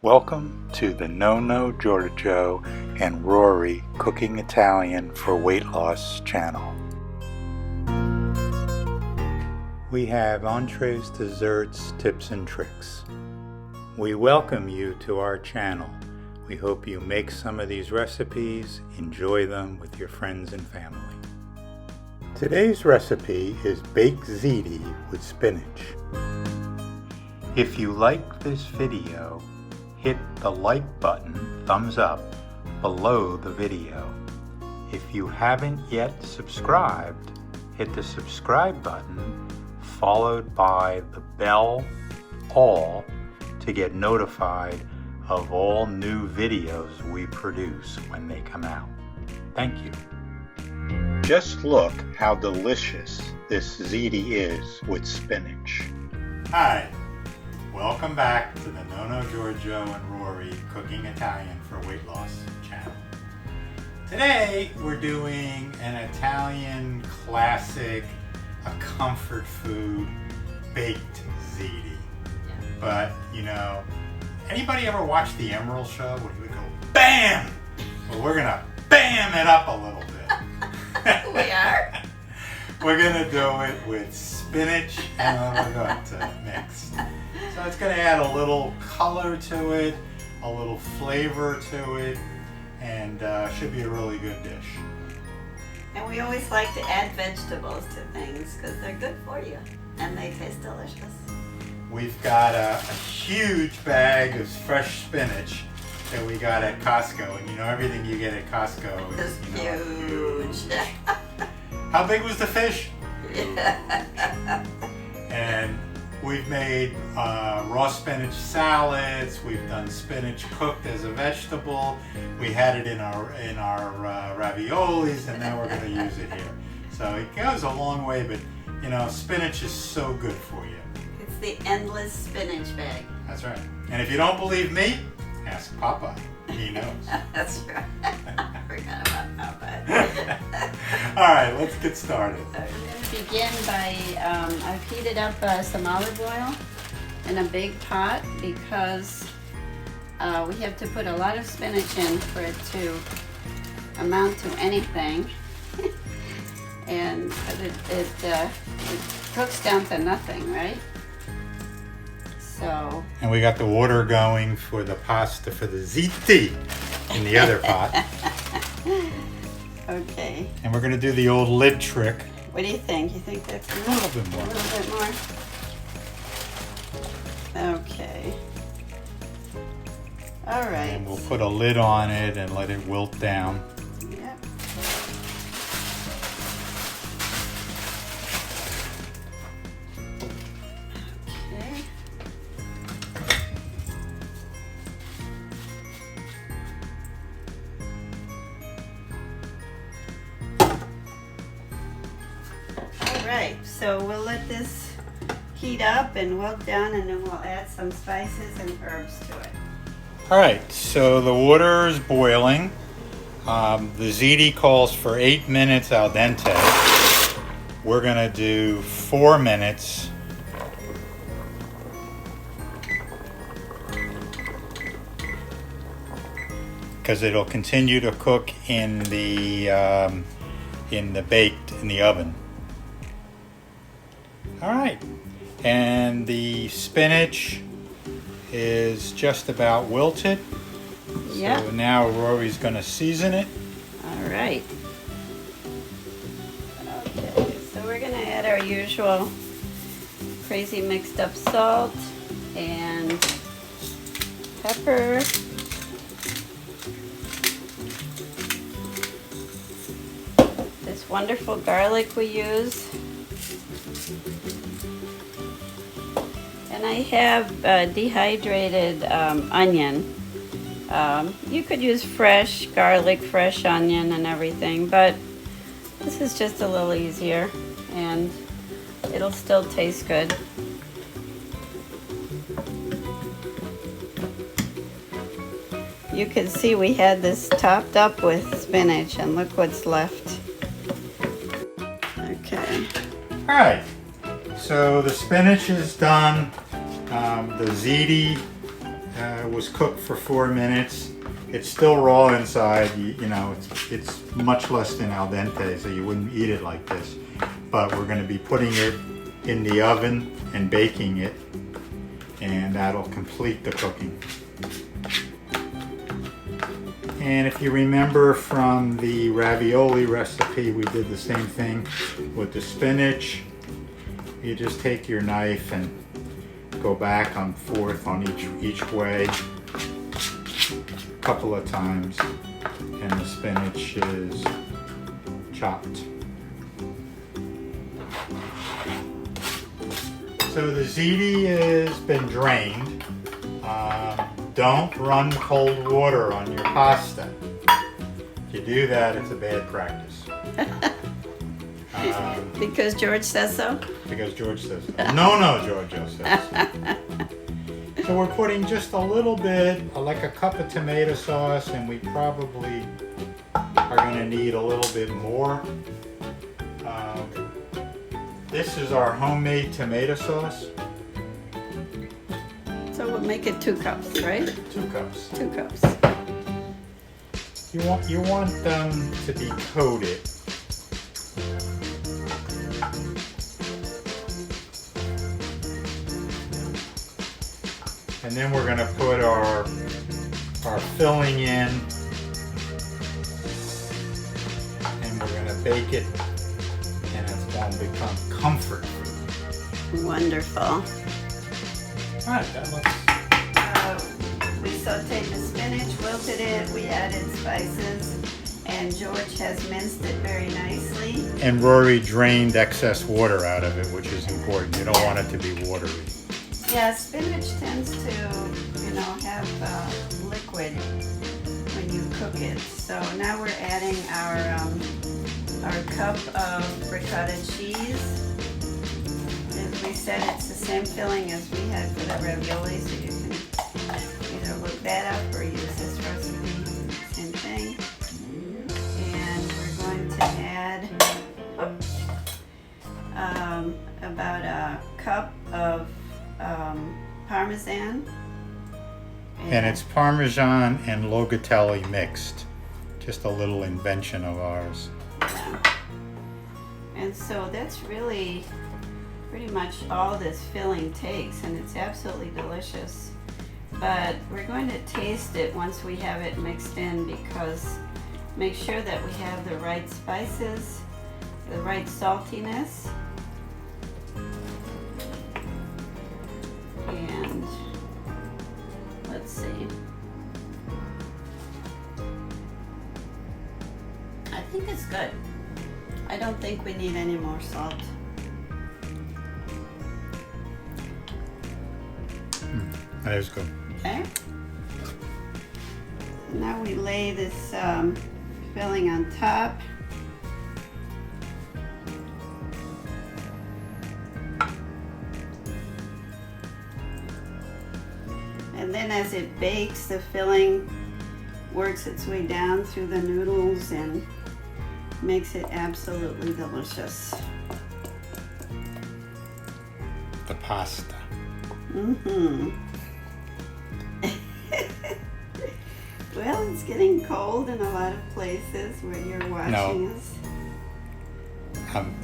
Welcome to the Nonno Giorgio and Rory Cooking Italian for Weight Loss channel. We have entrees, desserts, tips and tricks. We welcome you to our channel. We hope you make some of these recipes, enjoy them with your friends and family. Today's recipe is baked ziti with spinach. If you like this video, hit the like button, thumbs up, below the video. If you haven't yet subscribed, hit the subscribe button, followed by the bell, all, to get notified of all new videos we produce when they come out. Thank you. Just look how delicious this ziti is with spinach. Hi. Welcome back to the Nonno Giorgio and Rory Cooking Italian for Weight Loss channel. Today we're doing an Italian classic, a comfort food, baked ziti. But you know, anybody ever watch the Emerald Show where he would go BAM? Well, we're gonna BAM it up a little bit. We are? We're gonna do it with spinach and then we're going to mix. So it's going to add a little color to it, a little flavor to it, and should be a really good dish. And we always like to add vegetables to things because they're good for you and they taste delicious. We've got a huge bag of fresh spinach that we got at Costco, and you know everything you get at Costco is huge. How big was the fish? Yeah. And we've made raw spinach salads. We've done spinach cooked as a vegetable. We had it in our raviolis, and now we're going to use it here. So it goes a long way, but you know, spinach is so good for you. It's the endless spinach bag. That's right. And if you don't believe me, ask Papa. He knows. That's right. I forgot about Papa. All right, let's get started. I'm going to begin by, I've heated up some olive oil in a big pot because we have to put a lot of spinach in for it to amount to anything. And it cooks down to nothing, right? So. And we got the water going for the pasta for the ziti in the other pot. Okay. And we're going to do the old lid trick. What do you think? You think that's a little bit more? A little bit more? Okay. All right. And we'll put a lid on it and let it wilt down. Yep. Okay. Alright, so we'll let this heat up and wilt down, and then we'll add some spices and herbs to it. Alright, so the water is boiling. The ziti calls for 8 minutes al dente. We're going to do 4 minutes. Because it'll continue to cook in the oven. All right, and the spinach is just about wilted. Yeah. So now Rory's going to season it. All right. Okay, so we're going to add our usual crazy mixed up salt and pepper. This wonderful garlic we use. And I have dehydrated onion. You could use fresh garlic, fresh onion and everything, but this is just a little easier and it'll still taste good. You can see we had this topped up with spinach and look what's left. Okay. All right, so the spinach is done. The ziti was cooked for 4 minutes. It's still raw inside. You know, it's much less than al dente, so you wouldn't eat it like this. But we're going to be putting it in the oven and baking it, and that'll complete the cooking. And if you remember from the ravioli recipe, we did the same thing with the spinach. You just take your knife and go back and forth on each way a couple of times, and the spinach is chopped. So the ziti has been drained. Don't run cold water on your pasta. If you do that, it's a bad practice. Because George says so? Because George says so. Nonno Giorgio says so. So we're putting just a little bit, like a cup of tomato sauce, and we probably are going to need a little bit more. This is our homemade tomato sauce. So we'll make it 2 cups, right? 2 cups. 2 cups. You want them to be coated. And then we're going to put our filling in, and we're going to bake it, and it's going to become comfort food. Wonderful. All right, that looks... We sauteed the spinach, wilted it, we added spices, and George has minced it very nicely. And Rory drained excess water out of it, which is important. You don't want it to be watery. Yeah, spinach tends to, you know, have liquid when you cook it. So now we're adding our cup of ricotta cheese. As we said, it's the same filling as we had for the ravioli, so you can either look that up or use this recipe. Same thing. And we're going to add about a cup of Parmesan. And it's Parmesan and Locatelli mixed. Just a little invention of ours. Yeah. And so that's really pretty much all this filling takes, and it's absolutely delicious. But we're going to taste it once we have it mixed in, because make sure that we have the right spices, the right saltiness, and let's see. I think it's good. I don't think we need any more salt. That is good. Okay. Now we lay this filling on top. And then as it bakes, the filling works its way down through the noodles and makes it absolutely delicious. The pasta. Mm-hmm. Well, it's getting cold in a lot of places where you're watching us.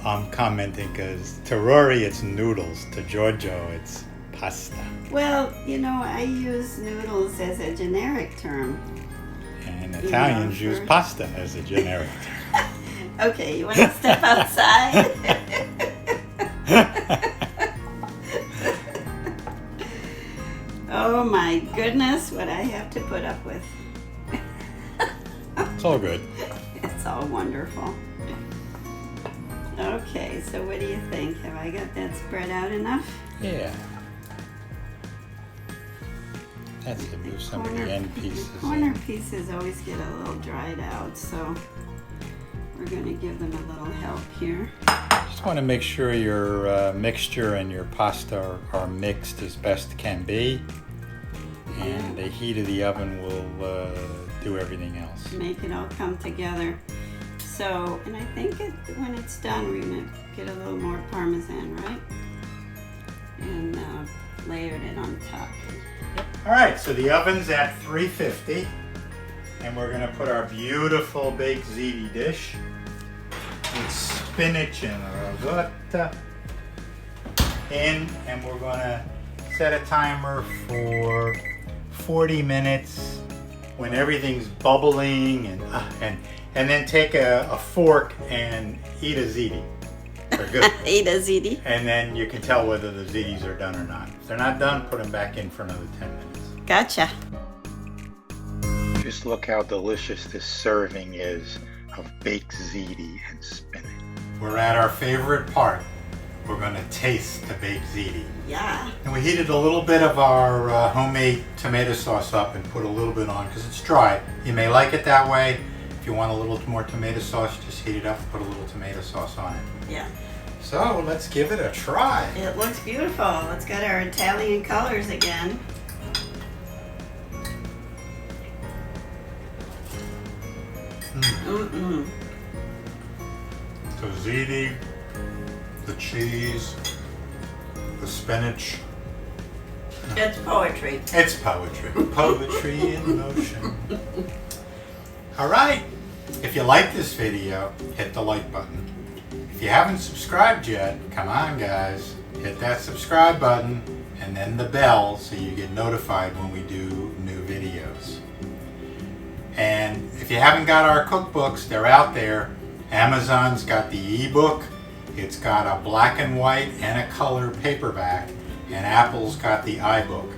I'm commenting because to Rory it's noodles, to Giorgio it's pasta. Well, you know, I use noodles as a generic term. And Italians use pasta as a generic term. Okay, you want to step outside? Oh my goodness, what I have to put up with. It's all good. It's all wonderful. Okay, so what do you think? Have I got that spread out enough? Yeah. That's to move some of the end pieces. The corner pieces always get a little dried out, so we're going to give them a little help here. Just want to make sure your mixture and your pasta are mixed as best can be. And the heat of the oven will do everything else. Make it all come together. So, and I think when it's done, we're going to get a little more Parmesan, right? And layered it on top. All right, so the oven's at 350, and we're gonna put our beautiful baked ziti dish with spinach and ricotta in, and we're gonna set a timer for 40 minutes when everything's bubbling, and then take a fork and eat a ziti. They're good. Eat a ziti. And then you can tell whether the zitis are done or not. If they're not done, put them back in for another 10 minutes. Gotcha. Just look how delicious this serving is of baked ziti and spinach. We're at our favorite part. We're going to taste the baked ziti. Yeah. And we heated a little bit of our homemade tomato sauce up and put a little bit on because it's dry. You may like it that way. If you want a little more tomato sauce, just heat it up and put a little tomato sauce on it. Yeah. So let's give it a try. It looks beautiful. It's got our Italian colors again. Mm-mm. So ziti, the cheese, the spinach. It's poetry. It's poetry. Poetry in motion. All right. If you like this video, hit the like button. If you haven't subscribed yet, come on guys, hit that subscribe button and then the bell so you get notified when we do new videos. And if you haven't got our cookbooks, they're out there. Amazon's got the ebook. It's got a black and white and a color paperback, and Apple's got the iBook.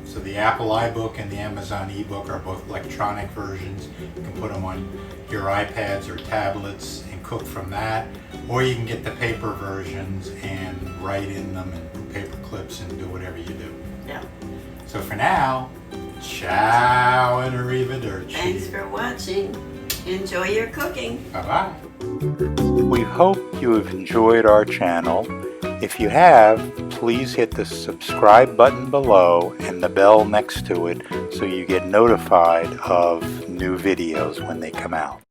So the Apple iBook and the Amazon ebook are both electronic versions. You can put them on your iPads or tablets and cook from that, or you can get the paper versions and write in them and put paper clips and do whatever you do. Yeah. So for now, ciao and arrivederci. Thanks for watching. Enjoy your cooking. Bye-bye. We hope you have enjoyed our channel. If you have, please hit the subscribe button below and the bell next to it so you get notified of new videos when they come out.